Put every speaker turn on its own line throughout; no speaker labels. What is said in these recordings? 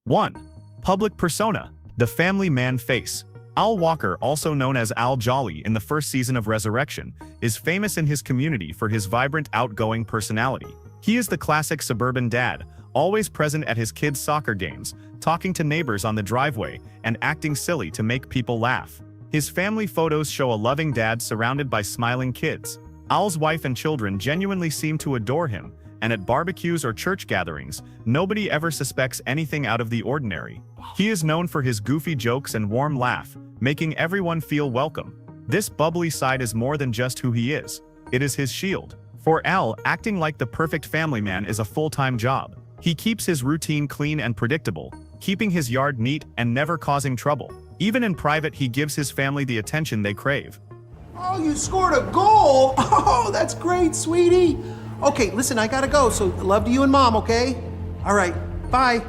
1. Public persona. The family man face. Al Walker, also known as Al Jolly in the first season of Resurrection, is famous in his community for his vibrant, outgoing personality. He is the classic suburban dad, always present at his kids' soccer games, talking to neighbors on the driveway, and acting silly to make people laugh. His family photos show a loving dad surrounded by smiling kids. Al's wife and children genuinely seem to adore him, and at barbecues or church gatherings, nobody ever suspects anything out of the ordinary. He is known for his goofy jokes and warm laugh, making everyone feel welcome. This bubbly side is more than just who he is. It is his shield. For Al, acting like the perfect family man is a full-time job. He keeps his routine clean and predictable, keeping his yard neat and never causing trouble. Even in private, he gives his family the attention they crave.
Oh, you scored a goal! Oh, that's great, sweetie! Okay, listen, I gotta go, so love to you and Mom, okay? All right, bye.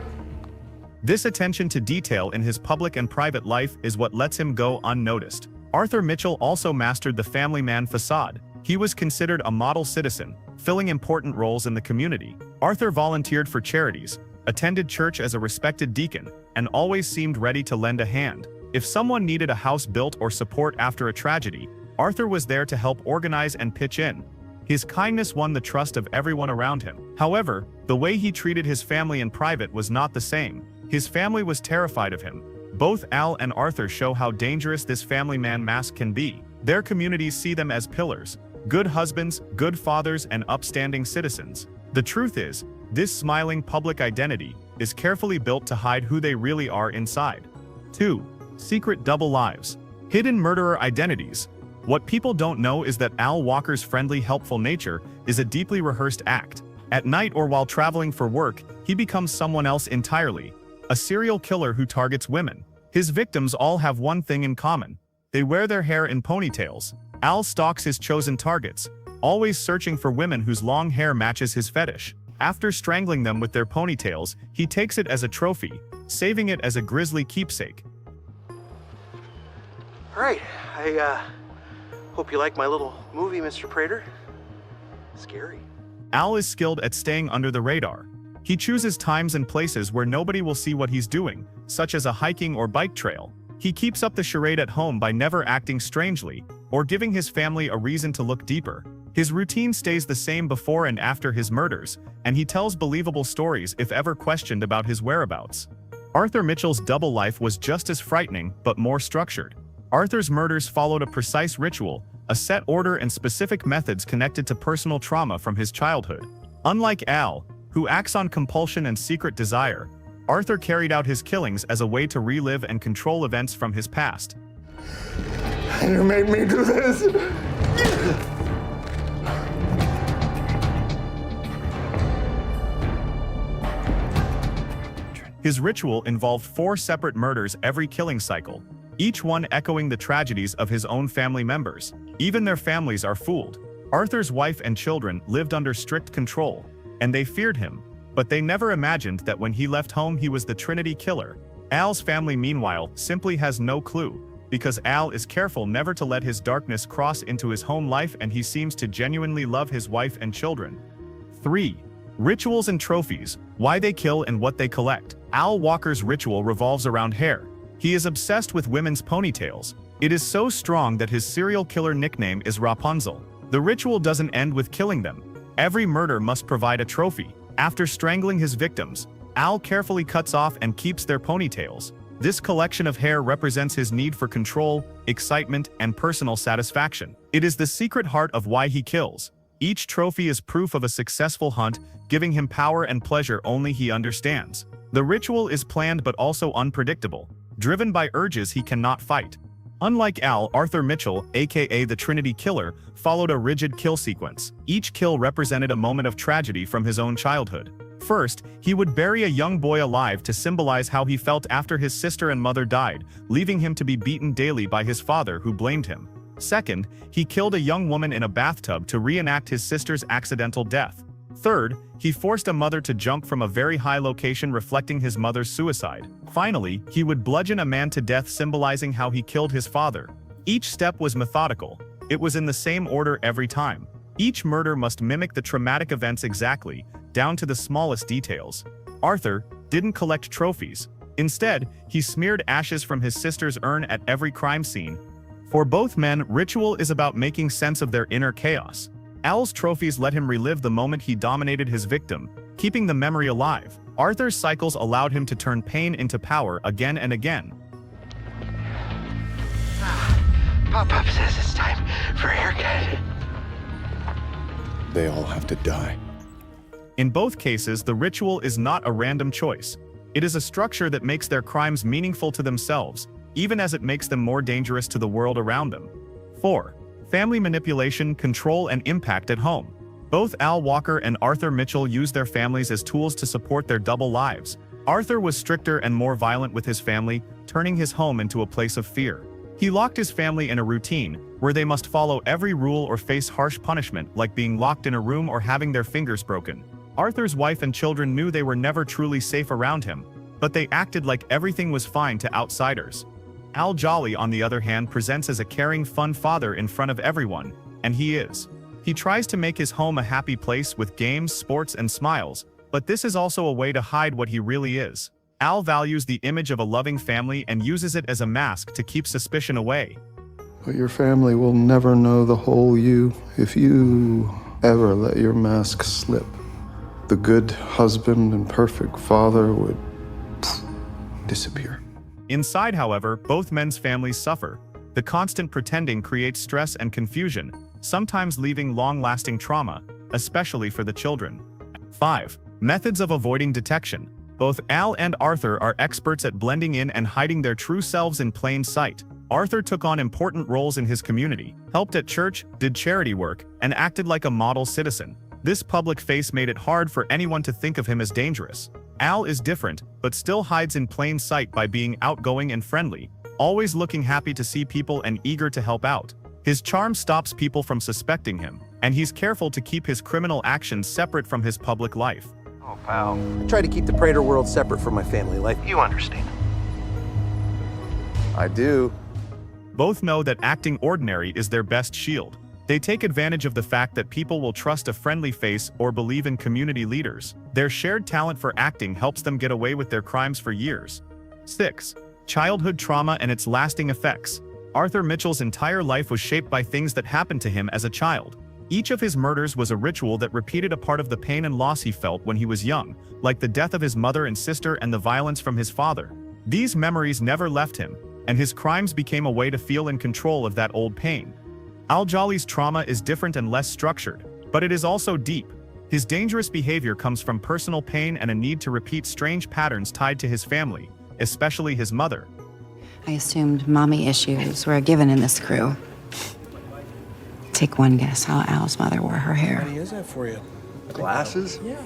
This attention to detail in his public and private life is what lets him go unnoticed. Arthur Mitchell also mastered the family man facade. He was considered a model citizen, filling important roles in the community. Arthur volunteered for charities, attended church as a respected deacon, and always seemed ready to lend a hand. If someone needed a house built or support after a tragedy, Arthur was there to help organize and pitch in. His kindness won the trust of everyone around him. However, the way he treated his family in private was not the same. His family was terrified of him. Both Al and Arthur show how dangerous this family man mask can be. Their communities see them as pillars, good husbands, good fathers, and upstanding citizens. The truth is, this smiling public identity is carefully built to hide who they really are inside. 2. Secret double lives. Hidden murderer identities. What people don't know is that Al Walker's friendly, helpful nature is a deeply rehearsed act. At night or while traveling for work, he becomes someone else entirely. A serial killer who targets women. His victims all have one thing in common. They wear their hair in ponytails. Al stalks his chosen targets, always searching for women whose long hair matches his fetish. After strangling them with their ponytails, he takes it as a trophy, saving it as a grisly keepsake.
All right, I hope you like my little movie, Mr. Prater. Scary.
Al is skilled at staying under the radar. He chooses times and places where nobody will see what he's doing, such as a hiking or bike trail. He keeps up the charade at home by never acting strangely, or giving his family a reason to look deeper. His routine stays the same before and after his murders, and he tells believable stories if ever questioned about his whereabouts. Arthur Mitchell's double life was just as frightening, but more structured. Arthur's murders followed a precise ritual, a set order and specific methods connected to personal trauma from his childhood. Unlike Al, who acts on compulsion and secret desire, Arthur carried out his killings as a way to relive and control events from his past.
You made me do this!
His ritual involved 4 separate murders every killing cycle, each one echoing the tragedies of his own family members. Even their families are fooled. Arthur's wife and children lived under strict control, and they feared him, but they never imagined that when he left home he was the Trinity Killer. Al's family, meanwhile, simply has no clue, because Al is careful never to let his darkness cross into his home life, and he seems to genuinely love his wife and children. 3. Rituals and trophies. Why they kill and what they collect. Al Walker's ritual revolves around hair. He is obsessed with women's ponytails. It is so strong that his serial killer nickname is Rapunzel. The ritual doesn't end with killing them. Every murder must provide a trophy. After strangling his victims, Al carefully cuts off and keeps their ponytails. This collection of hair represents his need for control, excitement, and personal satisfaction. It is the secret heart of why he kills. Each trophy is proof of a successful hunt, giving him power and pleasure only he understands. The ritual is planned but also unpredictable, driven by urges he cannot fight. Unlike Al, Arthur Mitchell, aka the Trinity Killer, followed a rigid kill sequence. Each kill represented a moment of tragedy from his own childhood. First, he would bury a young boy alive to symbolize how he felt after his sister and mother died, leaving him to be beaten daily by his father, who blamed him. Second, he killed a young woman in a bathtub to reenact his sister's accidental death. Third, he forced a mother to jump from a very high location, reflecting his mother's suicide. Finally, he would bludgeon a man to death, symbolizing how he killed his father. Each step was methodical. It was in the same order every time. Each murder must mimic the traumatic events exactly, down to the smallest details. Arthur, didn't collect trophies. Instead, he smeared ashes from his sister's urn at every crime scene. For both men, ritual is about making sense of their inner chaos. Al's trophies let him relive the moment he dominated his victim, keeping the memory alive. Arthur's cycles allowed him to turn pain into power again and again.
Pop-Pop says it's time for a haircut.
They all have to die.
In both cases, the ritual is not a random choice. It is a structure that makes their crimes meaningful to themselves, even as it makes them more dangerous to the world around them. 4. Family manipulation, control, and impact at home. Both Al Walker and Arthur Mitchell used their families as tools to support their double lives. Arthur was stricter and more violent with his family, turning his home into a place of fear. He locked his family in a routine, where they must follow every rule or face harsh punishment, like being locked in a room or having their fingers broken. Arthur's wife and children knew they were never truly safe around him, but they acted like everything was fine to outsiders. Al Jolly, on the other hand, presents as a caring, fun father in front of everyone, and he is. He tries to make his home a happy place with games, sports, and smiles, but this is also a way to hide what he really is. Al values the image of a loving family and uses it as a mask to keep suspicion away.
But your family will never know the whole you if you ever let your mask slip. The good husband and perfect father would disappear.
Inside, however, both men's families suffer. The constant pretending creates stress and confusion, sometimes leaving long-lasting trauma, especially for the children. 5. Methods of avoiding detection. Both Al and Arthur are experts at blending in and hiding their true selves in plain sight. Arthur took on important roles in his community, helped at church, did charity work, and acted like a model citizen. This public face made it hard for anyone to think of him as dangerous. Al is different, but still hides in plain sight by being outgoing and friendly, always looking happy to see people and eager to help out. His charm stops people from suspecting him, and he's careful to keep his criminal actions separate from his public life.
Oh, pal.
I try to keep the Prater world separate from my family life.
You understand.
I do.
Both know that acting ordinary is their best shield. They take advantage of the fact that people will trust a friendly face or believe in community leaders. Their shared talent for acting helps them get away with their crimes for years. 6. Childhood trauma and its lasting effects. Arthur Mitchell's entire life was shaped by things that happened to him as a child. Each of his murders was a ritual that repeated a part of the pain and loss he felt when he was young, like the death of his mother and sister and the violence from his father. These memories never left him, and his crimes became a way to feel in control of that old pain. Al Jolly's trauma is different and less structured, but it is also deep. His dangerous behavior comes from personal pain and a need to repeat strange patterns tied to his family, especially his mother.
I assumed mommy issues were a given in this crew. Take one guess how Al's mother wore her hair.
What is that for you?
Glasses?
Yeah.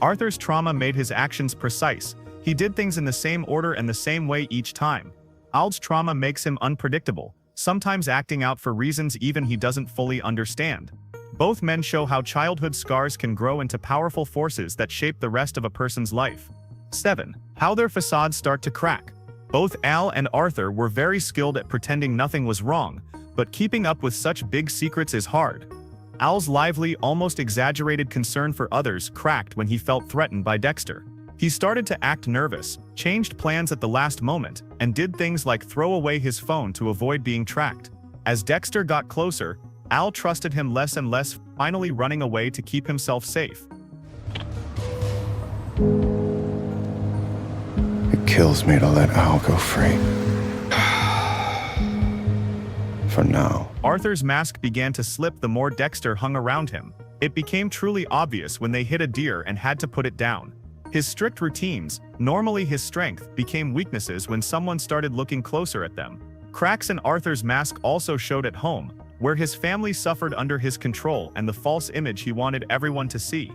Arthur's trauma made his actions precise. He did things in the same order and the same way each time. Al's trauma makes him unpredictable, sometimes acting out for reasons even he doesn't fully understand. Both men show how childhood scars can grow into powerful forces that shape the rest of a person's life. 7. How their facades start to crack. Both Al and Arthur were very skilled at pretending nothing was wrong, but keeping up with such big secrets is hard. Al's lively, almost exaggerated concern for others cracked when he felt threatened by Dexter. He started to act nervous, changed plans at the last moment, and did things like throw away his phone to avoid being tracked. As Dexter got closer, Al trusted him less and less, finally running away to keep himself safe.
It kills me to let Al go free. For now.
Arthur's mask began to slip the more Dexter hung around him. It became truly obvious when they hit a deer and had to put it down. His strict routines, normally his strength, became weaknesses when someone started looking closer at them. Cracks in Arthur's mask also showed at home, where his family suffered under his control and the false image he wanted everyone to see.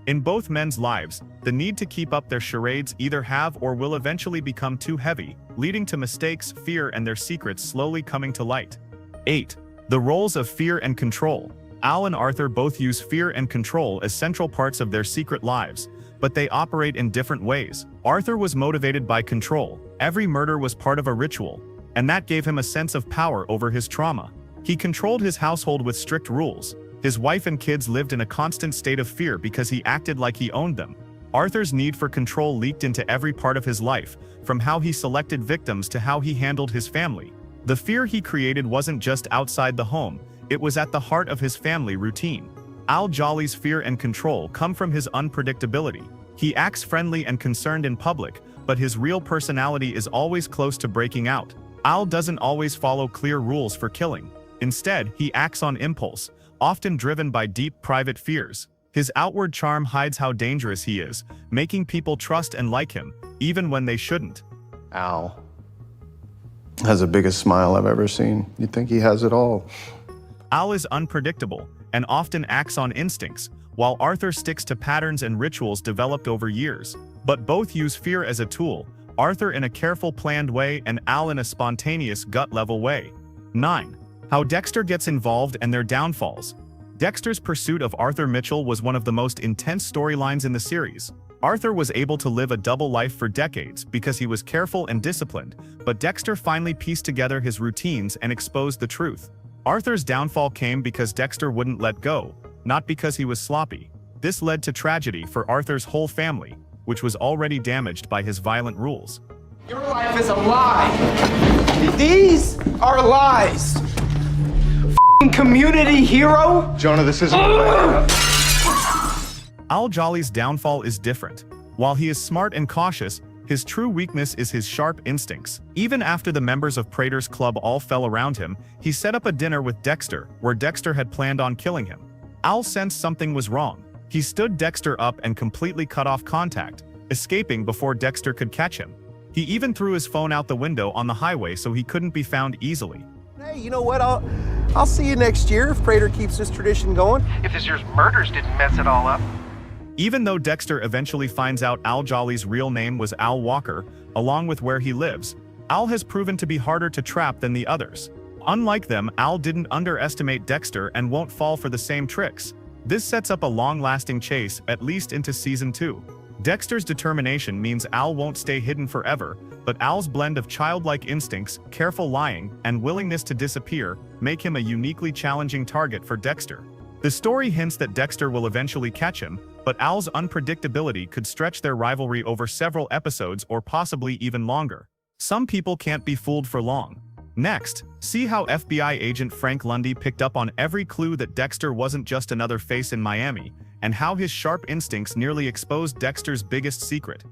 In both men's lives, the need to keep up their charades either have or will eventually become too heavy, leading to mistakes, fear, and their secrets slowly coming to light. 8. The roles of fear and control. Al and Arthur both use fear and control as central parts of their secret lives, but they operate in different ways. Arthur was motivated by control. Every murder was part of a ritual, and that gave him a sense of power over his trauma. He controlled his household with strict rules. His wife and kids lived in a constant state of fear because he acted like he owned them. Arthur's need for control leaked into every part of his life, from how he selected victims to how he handled his family. The fear he created wasn't just outside the home, it was at the heart of his family routine. Al Jolly's fear and control come from his unpredictability. He acts friendly and concerned in public, but his real personality is always close to breaking out. Al doesn't always follow clear rules for killing. Instead, he acts on impulse, often driven by deep private fears. His outward charm hides how dangerous he is, making people trust and like him, even when they shouldn't.
Al has the biggest smile I've ever seen. You'd think he has it all.
Al is unpredictable and often acts on instincts, while Arthur sticks to patterns and rituals developed over years. But both use fear as a tool, Arthur in a careful, planned way and Al in a spontaneous, gut-level way. 9. How Dexter gets involved and their downfalls. Dexter's pursuit of Arthur Mitchell was one of the most intense storylines in the series. Arthur was able to live a double life for decades because he was careful and disciplined, but Dexter finally pieced together his routines and exposed the truth. Arthur's downfall came because Dexter wouldn't let go, not because he was sloppy. This led to tragedy for Arthur's whole family, which was already damaged by his violent rules.
Your life is a lie. These are lies. Community hero?
Jonah, this isn't...
Al Jolly's downfall is different. While he is smart and cautious, his true weakness is his sharp instincts. Even after the members of Prater's club all fell around him, he set up a dinner with Dexter, where Dexter had planned on killing him. Al sensed something was wrong. He stood Dexter up and completely cut off contact, escaping before Dexter could catch him. He even threw his phone out the window on the highway so he couldn't be found easily.
Hey, you know what? I'll see you next year if Prater keeps this tradition going.
If this year's murders didn't mess it all up.
Even though Dexter eventually finds out Al Jolly's real name was Al Walker, along with where he lives, Al has proven to be harder to trap than the others. Unlike them, Al didn't underestimate Dexter and won't fall for the same tricks. This sets up a long-lasting chase, at least into Season 2. Dexter's determination means Al won't stay hidden forever, but Al's blend of childlike instincts, careful lying, and willingness to disappear make him a uniquely challenging target for Dexter. The story hints that Dexter will eventually catch him, but Al's unpredictability could stretch their rivalry over several episodes or possibly even longer. Some people can't be fooled for long. Next, see how FBI agent Frank Lundy picked up on every clue that Dexter wasn't just another face in Miami, and how his sharp instincts nearly exposed Dexter's biggest secret.